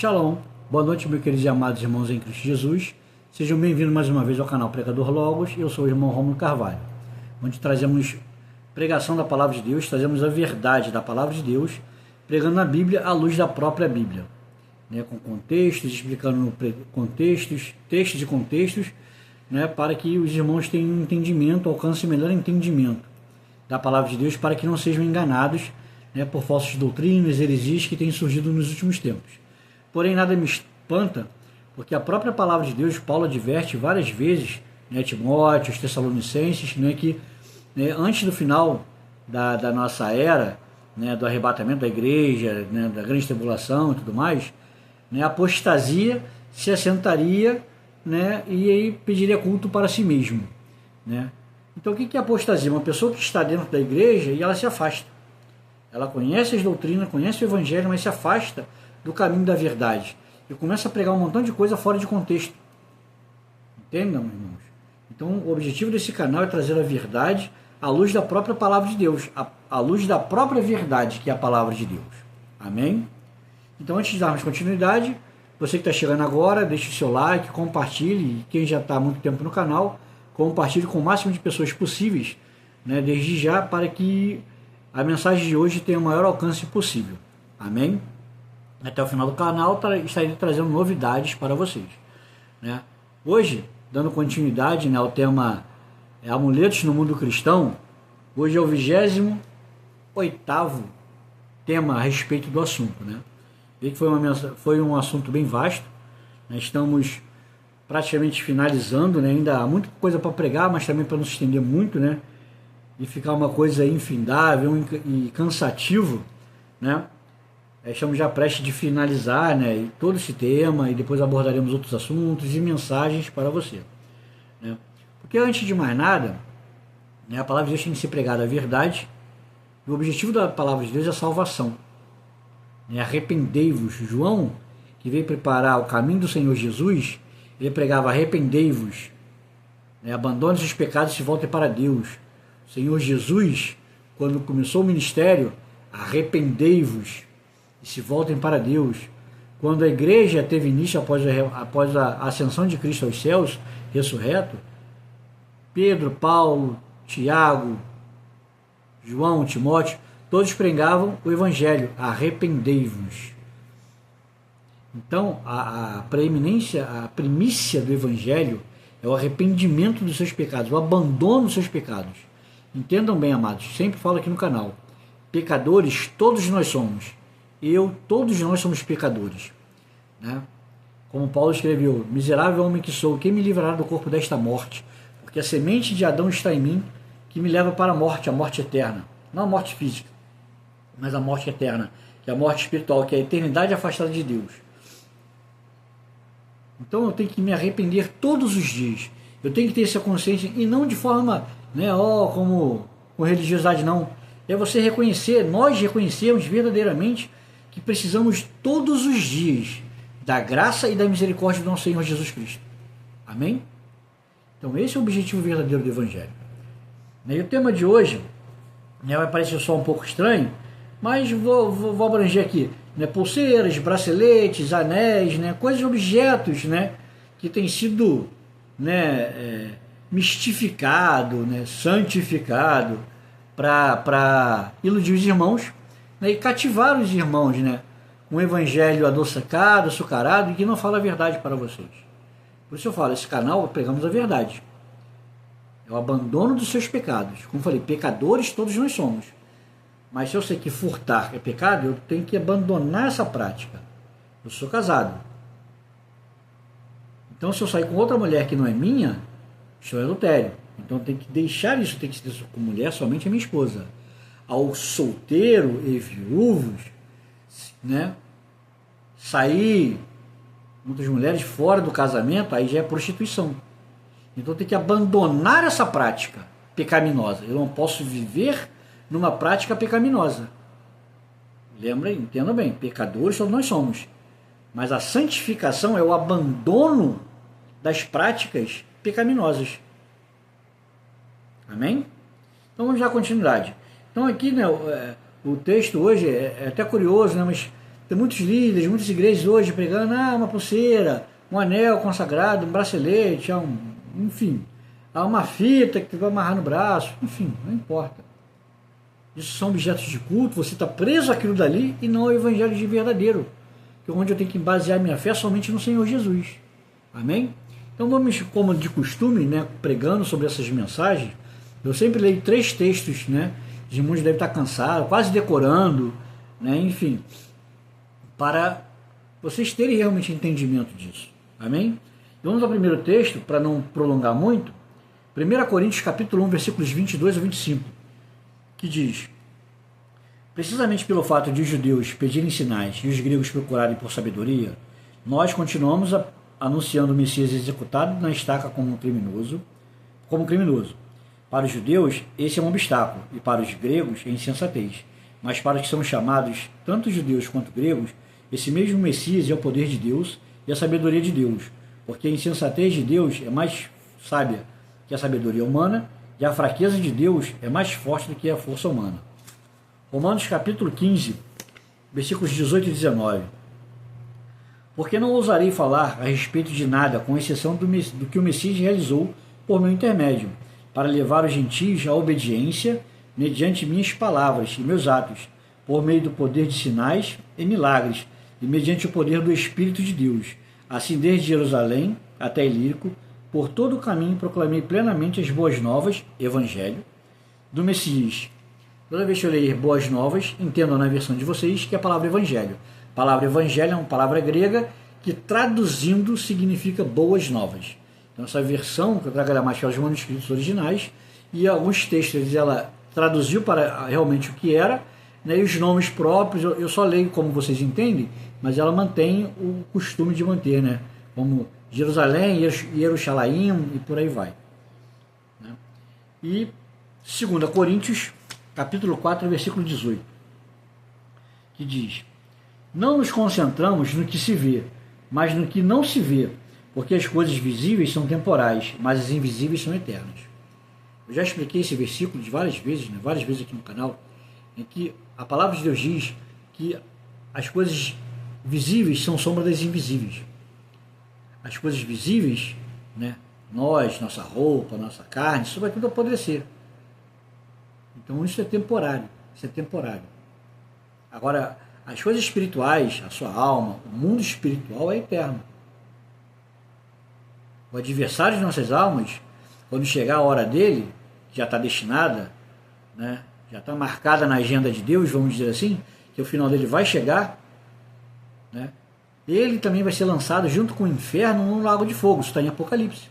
Shalom, boa noite, meus queridos e amados irmãos em Cristo Jesus. Sejam bem-vindos mais uma vez ao canal Pregador Logos. Eu sou o irmão Rômulo Carvalho, onde trazemos pregação da Palavra de Deus, trazemos a verdade da Palavra de Deus, pregando a Bíblia à luz da própria Bíblia, com contextos, explicando contextos, textos e contextos, para que os irmãos tenham um entendimento, alcancem melhor entendimento da Palavra de Deus, para que não sejam enganados por falsas doutrinas, heresias que têm surgido nos últimos tempos. Porém, nada me espanta, porque a própria Palavra de Deus, Paulo adverte várias vezes, Timóteo, os Tessalonicenses, que antes do final da nossa era, do arrebatamento da igreja, da grande tribulação e tudo mais, a apostasia se assentaria e aí pediria culto para si mesmo. Então, o que é apostasia? Uma pessoa que está dentro da igreja e ela se afasta. Ela conhece as doutrinas, conhece o evangelho, mas se afasta do caminho da verdade e começa a pregar um montão de coisa fora de contexto. Entendam, irmãos? Então, o objetivo desse canal é trazer a verdade à luz da própria Palavra de Deus, à luz da própria verdade, que é a Palavra de Deus. Amém? Então, antes de darmos continuidade, você que está chegando agora, deixe o seu like, compartilhe, e quem já está há muito tempo no canal, compartilhe com o máximo de pessoas possíveis, desde já, para que a mensagem de hoje tenha o maior alcance possível. Amém? Até o final do canal estarei trazendo novidades para vocês. Hoje, dando continuidade ao tema amuletos no mundo cristão, hoje é o 28º tema a respeito do assunto. Veio que foi um assunto bem vasto. Estamos praticamente finalizando, ainda há muita coisa para pregar, mas também para não se estender muito, e ficar uma coisa infindável e cansativo, Estamos já prestes de finalizar todo esse tema e depois abordaremos outros assuntos e mensagens para você. Porque antes de mais nada, a palavra de Deus tem que ser pregada a verdade, e o objetivo da palavra de Deus é a salvação. Arrependei-vos. João, que veio preparar o caminho do Senhor Jesus, ele pregava: arrependei-vos, abandone seus pecados e se voltem para Deus. O Senhor Jesus, quando começou o ministério, arrependei-vos e se voltem para Deus. Quando a igreja teve início após a ascensão de Cristo aos céus, ressurreto, Pedro, Paulo, Tiago, João, Timóteo, todos pregavam o evangelho: arrependei-vos. Então, a primícia do evangelho é o arrependimento dos seus pecados, o abandono dos seus pecados. Entendam bem, amados, sempre falo aqui no canal, pecadores todos nós somos. Todos nós somos pecadores. Como Paulo escreveu: miserável homem que sou, quem me livrará do corpo desta morte? Porque a semente de Adão está em mim, que me leva para a morte eterna. Não a morte física, mas a morte eterna, que é a morte espiritual, que é a eternidade afastada de Deus. Então eu tenho que me arrepender todos os dias. Eu tenho que ter essa consciência, e não de forma, como com religiosidade, não. É você reconhecer, nós reconhecemos verdadeiramente que precisamos todos os dias da graça e da misericórdia do nosso Senhor Jesus Cristo. Amém? Então esse é o objetivo verdadeiro do Evangelho. E o tema de hoje vai parecer só um pouco estranho, mas vou abranger aqui. Pulseiras, braceletes, anéis, coisas, objetos que têm sido mistificado, santificado, para iludir os irmãos e cativar os irmãos, um evangelho adocicado, açucarado, e que não fala a verdade para vocês. Por isso eu falo, esse canal pregamos a verdade. É o abandono dos seus pecados. Como falei, pecadores todos nós somos. Mas se eu sei que furtar é pecado, eu tenho que abandonar essa prática. Eu sou casado. Então, se eu sair com outra mulher que não é minha, isso é adultério. Então eu tenho que deixar isso, tenho que ser com mulher somente a minha esposa. Ao solteiro e viúvos, sair muitas mulheres fora do casamento, aí já é prostituição. Então eu tenho que abandonar essa prática pecaminosa. Eu não posso viver numa prática pecaminosa. Lembrem, entendam bem, pecadores todos nós somos. Mas a santificação é o abandono das práticas pecaminosas. Amém? Então vamos dar continuidade. Então aqui, o texto hoje é até curioso, mas Tem muitos líderes, muitas igrejas hoje pregando, uma pulseira, um anel consagrado, um bracelete, enfim, uma fita que vai amarrar no braço, enfim, não importa. Isso são objetos de culto, você está preso àquilo dali e não ao evangelho de verdadeiro, que é onde eu tenho que basear minha fé somente no Senhor Jesus. Amém? Então vamos, como de costume, né, pregando sobre essas mensagens, eu sempre leio 3 textos, né, os irmãos devem estar cansados, quase decorando, né, enfim, para vocês terem realmente entendimento disso. Amém? Vamos ao primeiro texto, para não prolongar muito, 1 Coríntios capítulo 1, versículos 22 a 25, que diz: precisamente pelo fato de os judeus pedirem sinais e os gregos procurarem por sabedoria, nós continuamos anunciando o Messias executado na estaca como criminoso. Para os judeus, esse é um obstáculo, e para os gregos, é insensatez. Mas para os que são chamados, tanto judeus quanto gregos, esse mesmo Messias é o poder de Deus e a sabedoria de Deus, porque a insensatez de Deus é mais sábia que a sabedoria humana, e a fraqueza de Deus é mais forte do que a força humana. Romanos capítulo 15, versículos 18 e 19. Porque não ousarei falar a respeito de nada, com exceção do que o Messias realizou por meu intermédio, para levar os gentios à obediência, mediante minhas palavras e meus atos, por meio do poder de sinais e milagres, e mediante o poder do Espírito de Deus. Assim, desde Jerusalém até Ilírico, por todo o caminho proclamei plenamente as boas novas, Evangelho, do Messias. Toda vez que eu ler boas novas, entendam na versão de vocês que é a palavra Evangelho. A palavra Evangelho é uma palavra grega que, traduzindo, significa boas novas. Então, essa versão, que eu trago mais que os manuscritos originais, e alguns textos ela traduziu para realmente o que era, né, e os nomes próprios, eu só leio como vocês entendem, mas ela mantém o costume de manter, né, como Jerusalém, Jerusalém e por aí vai. Né? E 2 Coríntios, capítulo 4, versículo 18, que diz: não nos concentramos no que se vê, mas no que não se vê, porque as coisas visíveis são temporais, mas as invisíveis são eternas. Eu já expliquei esse versículo várias vezes aqui no canal, em que a palavra de Deus diz que as coisas visíveis são sombra das invisíveis. As coisas visíveis, né, nós, nossa roupa, nossa carne, isso vai tudo apodrecer. Então isso é temporário, Agora, as coisas espirituais, a sua alma, o mundo espiritual é eterno. O adversário de nossas almas, quando chegar a hora dele, já está destinada, né, já está marcada na agenda de Deus, vamos dizer assim, que o final dele vai chegar, né, ele também vai ser lançado junto com o inferno num lago de fogo. Isso está em Apocalipse.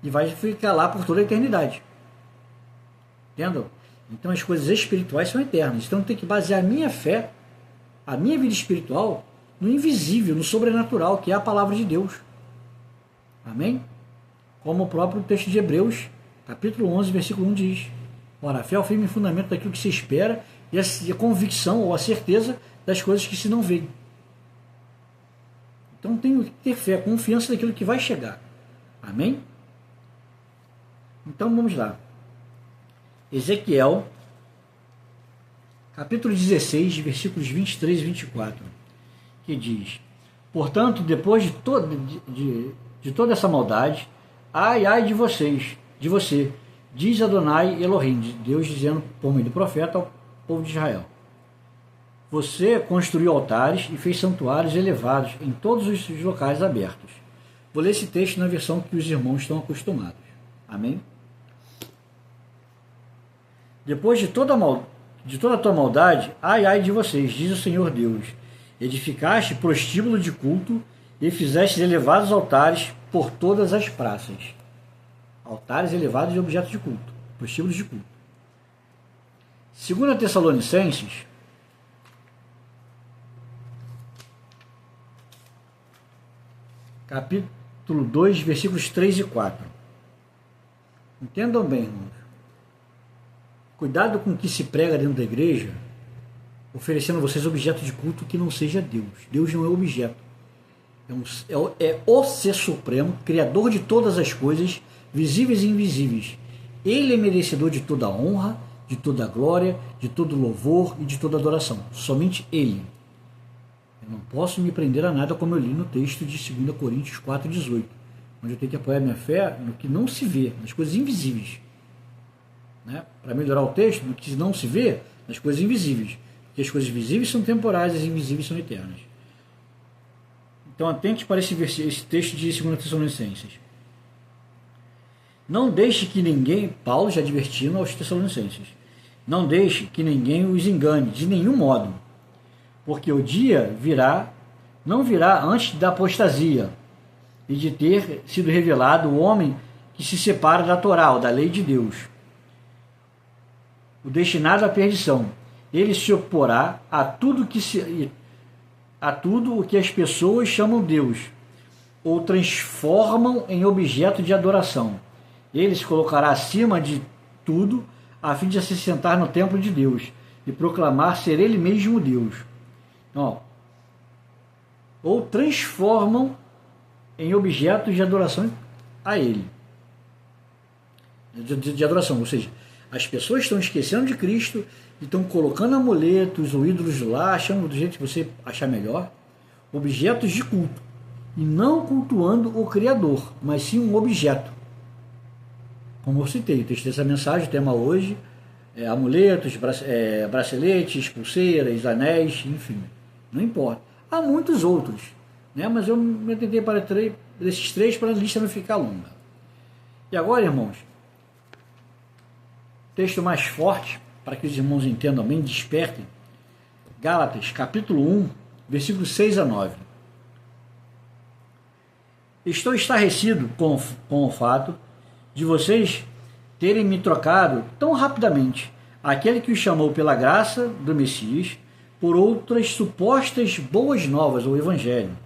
E vai ficar lá por toda a eternidade. Entendeu? Então as coisas espirituais são eternas. Então eu tenho que basear a minha fé, a minha vida espiritual, no invisível, no sobrenatural, que é a palavra de Deus. Amém? Como o próprio texto de Hebreus, capítulo 11, versículo 1 diz: ora, a fé é o firme fundamento daquilo que se espera e a convicção ou a certeza das coisas que se não veem. Então tenho que ter fé, confiança daquilo que vai chegar. Amém? Então vamos lá. Ezequiel, capítulo 16, versículos 23 e 24, que diz: portanto, depois de toda essa maldade, ai de vocês, de você, diz Adonai Elohim, Deus dizendo por meio do profeta ao povo de Israel: você construiu altares e fez santuários elevados em todos os locais abertos. Vou ler esse texto na versão que os irmãos estão acostumados. Amém? Depois de toda a tua maldade, ai de vocês, diz o Senhor Deus: edificaste prostíbulo de culto e fizeste elevados altares por todas as praças. Altares elevados de objetos de culto, prostíbulos de culto. 2 Tessalonicenses, capítulo 2, versículos 3 e 4. Entendam bem, irmãos. Cuidado com o que se prega dentro da igreja, oferecendo a vocês objeto de culto que não seja Deus. Deus não é objeto. É o Ser Supremo, Criador de todas as coisas, visíveis e invisíveis. Ele é merecedor de toda a honra, de toda glória, de todo louvor e de toda adoração. Somente Ele. Eu não posso me prender a nada, como eu li no texto de 2 Coríntios 4,18, onde eu tenho que apoiar minha fé no que não se vê, nas coisas invisíveis. Né? Para melhorar o texto, no que não se vê, nas coisas invisíveis. Porque as coisas visíveis são temporais, as invisíveis são eternas. Então atente para esse texto de 2 Tessalonicenses. Não deixe que ninguém, Paulo já advertindo aos Tessalonicenses, não deixe que ninguém os engane de nenhum modo, porque o dia não virá antes da apostasia e de ter sido revelado o homem que se separa da Torá, da lei de Deus, o destinado à perdição. Ele se oporá a tudo o que as pessoas chamam Deus, ou transformam em objeto de adoração. Ele se colocará acima de tudo, a fim de se sentar no templo de Deus e proclamar ser ele mesmo Deus. Então, ou transformam em objetos de adoração a ele. De adoração, ou seja, as pessoas estão esquecendo de Cristo e estão colocando amuletos ou ídolos lá, achando do jeito que você achar melhor, objetos de culto, e não cultuando o Criador, mas sim um objeto. Como eu citei, o texto dessa mensagem, o tema hoje é amuletos, braceletes, pulseiras, anéis, enfim, não importa. Há muitos outros, né? Mas eu me tentei para desses três para a lista não ficar longa. E agora, irmãos, texto mais forte, para que os irmãos entendam bem, despertem, Gálatas, capítulo 1, versículos 6 a 9. Estou estarrecido com o fato de vocês terem me trocado tão rapidamente aquele que os chamou pela graça do Messias por outras supostas boas novas, ou evangelho,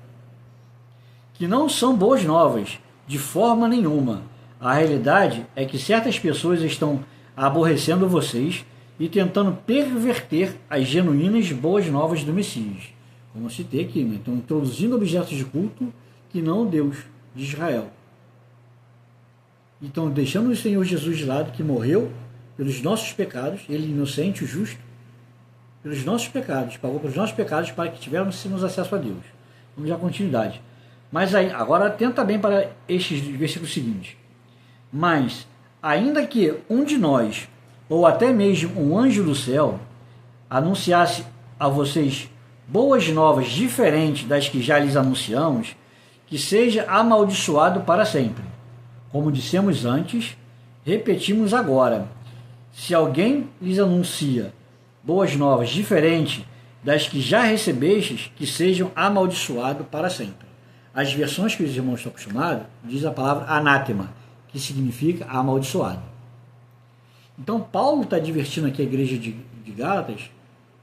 que não são boas novas de forma nenhuma. A realidade é que certas pessoas estão aborrecendo vocês e tentando perverter as genuínas boas novas do Messias. Como eu citei aqui, né? Estão introduzindo objetos de culto que não o Deus de Israel. Então, deixando o Senhor Jesus de lado, que morreu pelos nossos pecados, ele inocente, o justo, pelos nossos pecados, pagou pelos nossos pecados para que tivéssemos acesso a Deus. Vamos dar continuidade. Mas aí, agora atenta bem para estes versículos seguintes. Mas, ainda que um de nós, ou até mesmo um anjo do céu, anunciasse a vocês boas novas diferentes das que já lhes anunciamos, que seja amaldiçoado para sempre. Como dissemos antes, repetimos agora. Se alguém lhes anuncia boas novas diferentes das que já recebestes, que sejam amaldiçoados para sempre. As versões que os irmãos estão acostumados, diz a palavra anátema, que significa amaldiçoado. Então, Paulo está advertindo aqui a igreja de Gálatas,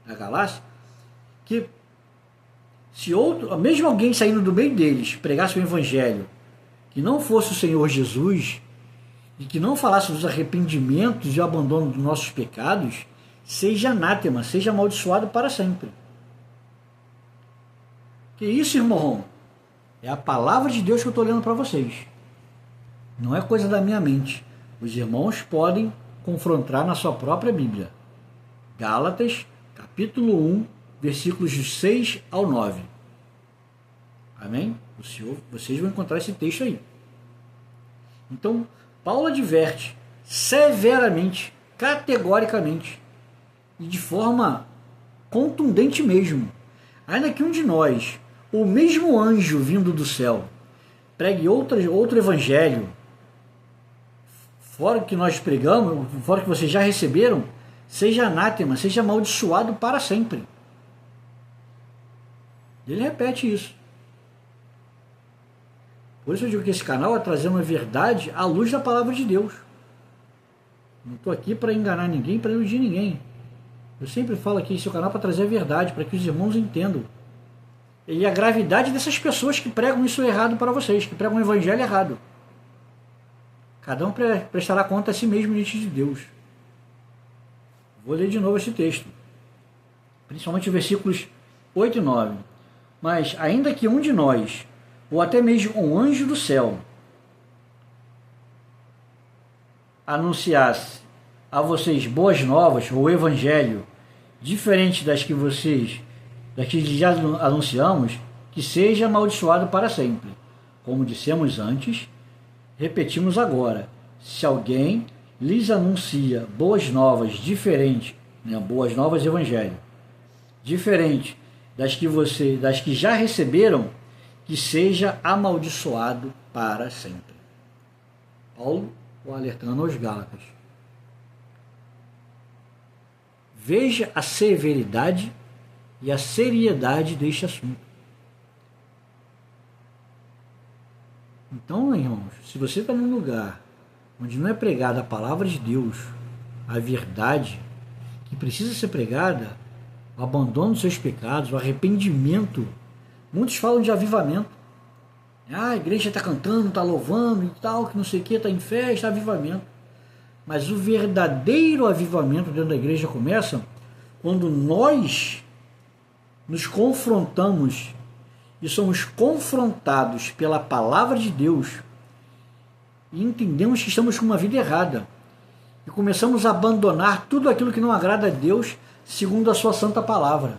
da Galácia, que se mesmo alguém saindo do meio deles, pregasse o evangelho, que não fosse o Senhor Jesus, e que não falasse dos arrependimentos e o abandono dos nossos pecados, seja anátema, seja amaldiçoado para sempre. Que isso, irmão? É a palavra de Deus que eu estou lendo para vocês. Não é coisa da minha mente. Os irmãos podem confrontar na sua própria Bíblia. Gálatas, capítulo 1, versículos de 6 ao 9. Amém? Vocês vão encontrar esse texto aí. Então, Paulo adverte severamente, categoricamente, e de forma contundente mesmo, ainda que um de nós, o mesmo anjo vindo do céu, pregue outro evangelho, fora que nós pregamos, fora que vocês já receberam, seja anátema, seja amaldiçoado para sempre. Ele repete isso. Por isso eu digo que esse canal é trazendo a verdade à luz da palavra de Deus. Não estou aqui para enganar ninguém, para iludir ninguém. Eu sempre falo aqui esse canal para trazer a verdade, para que os irmãos entendam. E a gravidade dessas pessoas que pregam isso errado para vocês, que pregam o evangelho errado. Cada um prestará conta a si mesmo diante de Deus. Vou ler de novo esse texto. Principalmente os versículos 8 e 9. Mas ainda que um de nós, ou até mesmo um anjo do céu, anunciasse a vocês boas novas ou evangelho diferente das que já anunciamos, que seja amaldiçoado para sempre. Como dissemos antes, repetimos agora: se alguém lhes anuncia boas novas diferentes, boas novas evangelho, diferente das que já receberam, que seja amaldiçoado para sempre. Paulo alertando aos Gálatas. Veja a severidade e a seriedade deste assunto. Então, irmãos, se você está num lugar onde não é pregada a palavra de Deus, a verdade que precisa ser pregada, o abandono dos seus pecados, o arrependimento, muitos falam de avivamento. A igreja está cantando, está louvando e tal, que não sei o que, está em festa, avivamento. Mas o verdadeiro avivamento dentro da igreja começa quando nós nos confrontamos e somos confrontados pela palavra de Deus e entendemos que estamos com uma vida errada e começamos a abandonar tudo aquilo que não agrada a Deus segundo a sua santa palavra.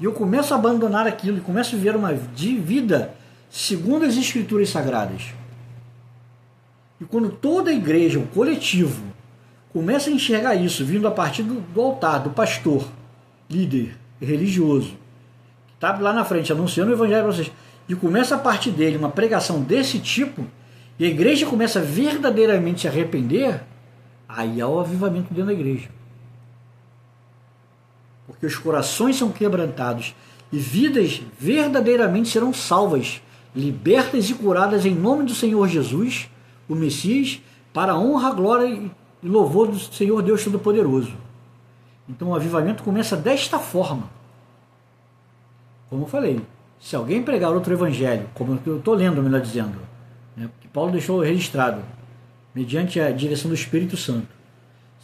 E eu começo a abandonar aquilo e começo a viver uma vida segundo as Escrituras Sagradas. E quando toda a igreja, o coletivo, começa a enxergar isso, vindo a partir do altar, do pastor, líder religioso, que está lá na frente anunciando o evangelho para vocês, e começa a partir dele uma pregação desse tipo, e a igreja começa verdadeiramente a se arrepender, aí há o avivamento dentro da igreja. Porque os corações são quebrantados e vidas verdadeiramente serão salvas, libertas e curadas em nome do Senhor Jesus, o Messias, para a honra, glória e louvor do Senhor Deus Todo-Poderoso. Então o avivamento começa desta forma. Como eu falei, se alguém pregar outro evangelho, como eu estou lendo, melhor dizendo, que Paulo deixou registrado, mediante a direção do Espírito Santo,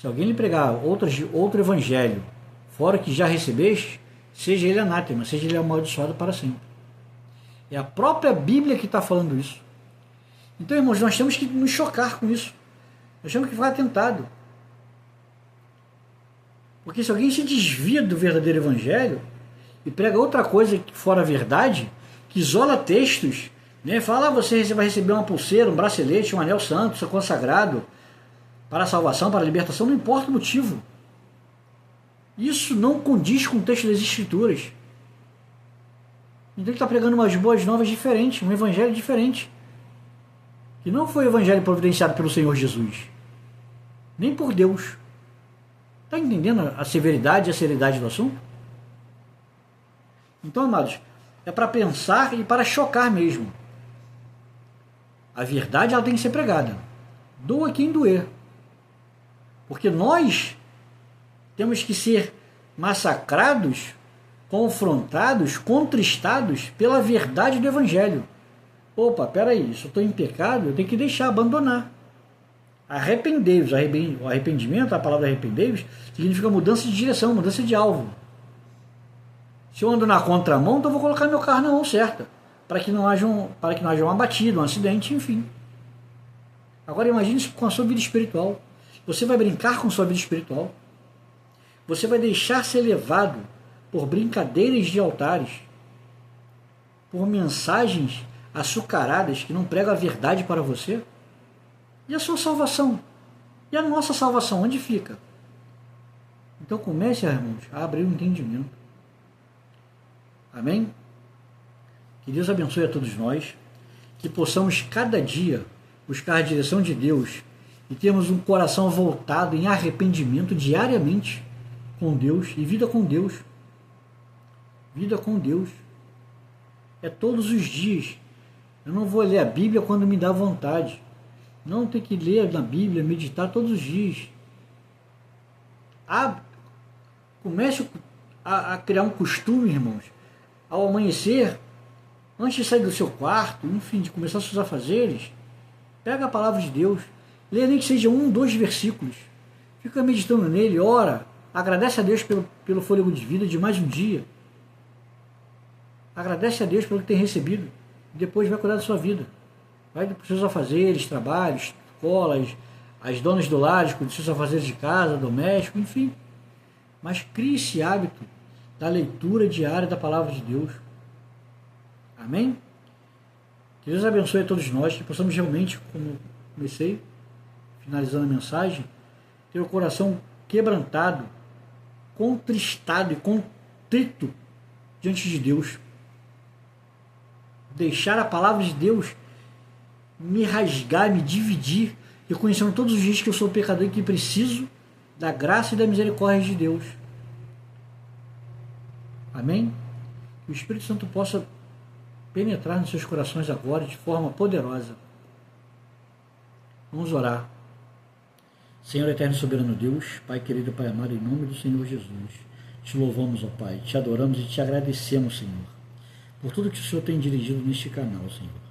se alguém lhe pregar outro evangelho, fora que já recebeste, seja ele anátema, seja ele amaldiçoado para sempre. É a própria Bíblia que está falando isso. Então, irmãos, nós temos que nos chocar com isso. Nós temos que ficar atentado. Porque se alguém se desvia do verdadeiro evangelho e prega outra coisa que fora a verdade, que isola textos, fala, você vai receber uma pulseira, um bracelete, um anel santo, seu consagrado, para a salvação, para a libertação, não importa o motivo. Isso não condiz com o texto das Escrituras. Então ele está pregando umas boas novas diferentes, um evangelho diferente. Que não foi o evangelho providenciado pelo Senhor Jesus, nem por Deus. Está entendendo a severidade e a seriedade do assunto? Então, amados, é para pensar e para chocar mesmo. A verdade ela tem que ser pregada. Doa quem doer. Porque nós temos que ser massacrados, confrontados, contristados pela verdade do evangelho. Opa, peraí, se eu estou em pecado, eu tenho que deixar, abandonar. Arrependei-vos. O arrependimento, a palavra arrependei-vos, significa mudança de direção, mudança de alvo. Se eu ando na contramão, então eu vou colocar meu carro na mão certa, para que não haja uma batida, um acidente, enfim. Agora imagine isso com a sua vida espiritual. Você vai brincar com sua vida espiritual. Você vai deixar ser levado por brincadeiras de altares, por mensagens açucaradas que não pregam a verdade para você? E a sua salvação? E a nossa salvação, onde fica? Então comece, irmãos, a abrir o entendimento. Amém? Que Deus abençoe a todos nós, que possamos cada dia buscar a direção de Deus e termos um coração voltado em arrependimento diariamente com Deus e vida com Deus. Vida com Deus. É todos os dias. Eu não vou ler a Bíblia quando me dá vontade. Não, tem que ler na Bíblia, meditar todos os dias. Comece a criar um costume, irmãos, ao amanhecer, antes de sair do seu quarto, enfim, de começar seus afazeres, pega a palavra de Deus, lê nem que seja 1, 2 versículos, fica meditando nele, ora, agradece a Deus pelo fôlego de vida de mais um dia, agradece a Deus pelo que tem recebido, e depois vai cuidar da sua vida, vai para os seus afazeres, trabalhos, escola, as donas do lar, com seus afazeres de casa, doméstico, enfim. Mas crie esse hábito da leitura diária da palavra de Deus. Amém? Que Deus abençoe a todos nós, que possamos realmente, como comecei, finalizando a mensagem, ter o coração quebrantado, contristado e contrito diante de Deus. Deixar a palavra de Deus me rasgar, me dividir, reconhecendo todos os dias que eu sou pecador e que preciso da graça e da misericórdia de Deus. Amém? Que o Espírito Santo possa penetrar nos seus corações agora de forma poderosa. Vamos orar. Senhor eterno e soberano Deus, Pai querido, Pai amado, em nome do Senhor Jesus, te louvamos, ó Pai, te adoramos e te agradecemos, Senhor, por tudo que o Senhor tem dirigido neste canal, Senhor.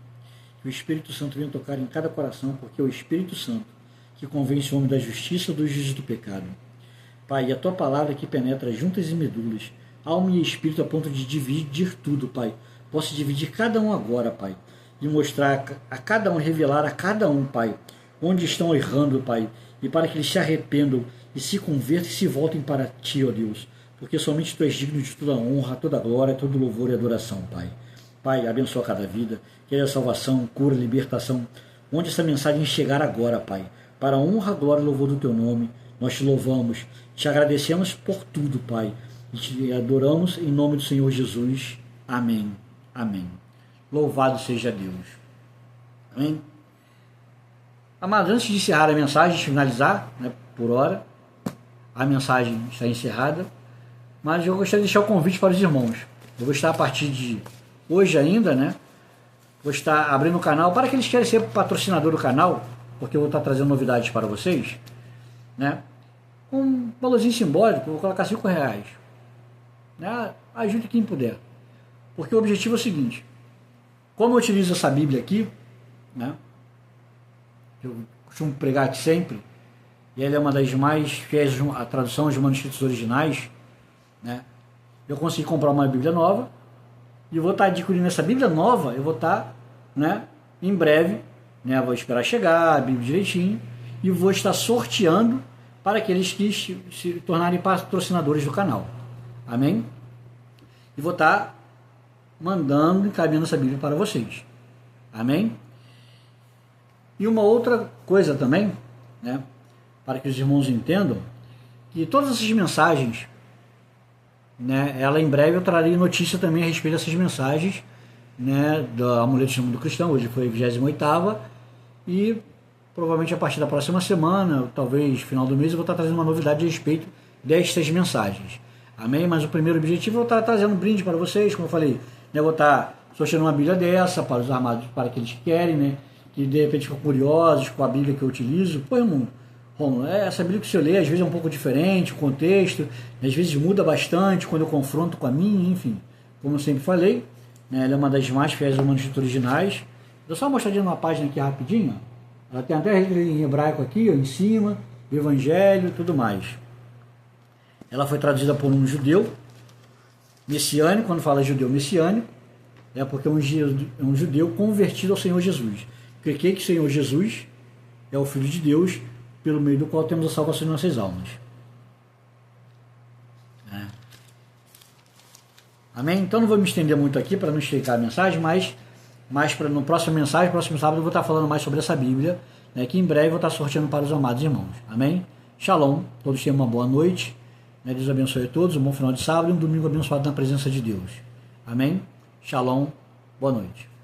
Que o Espírito Santo venha tocar em cada coração, porque é o Espírito Santo que convence o homem da justiça, do juízo do pecado. Pai, e a Tua palavra que penetra juntas e medulas, alma e espírito, a ponto de dividir tudo, Pai. Possa dividir cada um agora, Pai, e mostrar a cada um, revelar a cada um, Pai, onde estão errando, Pai, e para que eles se arrependam e se convertam e se voltem para Ti, ó Deus, porque somente Tu és digno de toda honra, toda glória, todo louvor e adoração, Pai. Pai, abençoa cada vida, que haja salvação, cura, libertação, onde essa mensagem chegar agora, Pai, para a honra, glória e louvor do Teu nome, nós Te louvamos, Te agradecemos por tudo, Pai, e Te adoramos em nome do Senhor Jesus. Amém. Amém. Louvado seja Deus. Amém. Amados, antes de encerrar a mensagem, de finalizar, né, por hora, a mensagem está encerrada, mas eu gostaria de deixar o convite para os irmãos. Eu vou estar a partir de hoje ainda, né? Vou estar abrindo o canal para aqueles que querem ser patrocinador do canal, porque eu vou estar trazendo novidades para vocês, né? Com um valorzinho simbólico, vou colocar R$5, né? Ajude quem puder, porque o objetivo é o seguinte: como eu utilizo essa Bíblia aqui, né? Eu costumo pregar aqui sempre, e ela é uma das mais fiéis à tradução dos manuscritos originais, né? Eu consegui comprar uma Bíblia nova, e vou estar adquirindo essa Bíblia nova, eu vou estar, né, em breve, né, vou esperar chegar a Bíblia direitinho, e vou estar sorteando para aqueles que se tornarem patrocinadores do canal. Amém? E vou estar mandando, encaminhando essa Bíblia para vocês. Amém? E uma outra coisa também, né, para que os irmãos entendam, que todas essas mensagens, né, ela em breve eu trarei notícia também a respeito dessas mensagens, né, da Amuletismo do Cristão. Hoje foi a 28ª, e provavelmente a partir da próxima semana, talvez final do mês, eu vou estar trazendo uma novidade a respeito destas mensagens. Amém? Mas o primeiro objetivo é eu estar trazendo um brinde para vocês, como eu falei, né, eu vou estar sorteando uma Bíblia dessa para os amados, para aqueles que querem, né, que de repente ficam curiosos com a Bíblia que eu utilizo. Pô, irmão, Romulo, essa Bíblia que você lê às vezes é um pouco diferente, o contexto, às vezes muda bastante quando eu confronto com a minha, enfim. Como eu sempre falei, né, ela é uma das mais fiéis aos manuscritos originais. Vou só mostrar numa página aqui rapidinho. Ela tem até em hebraico aqui, ó, em cima, Evangelho e tudo mais. Ela foi traduzida por um judeu messiânico. Quando fala judeu messiânico, é porque é um judeu convertido ao Senhor Jesus. Porque que o Senhor Jesus é o Filho de Deus, pelo meio do qual temos a salvação de nossas almas. Amém? Então não vou me estender muito aqui para não esticar a mensagem, mas no próximo mensagem, próximo sábado, eu vou estar falando mais sobre essa Bíblia, né, que em breve eu vou estar sorteando para os amados irmãos. Amém? Shalom, todos tenham uma boa noite, né, Deus abençoe a todos, um bom final de sábado e um domingo abençoado na presença de Deus. Amém? Shalom, boa noite.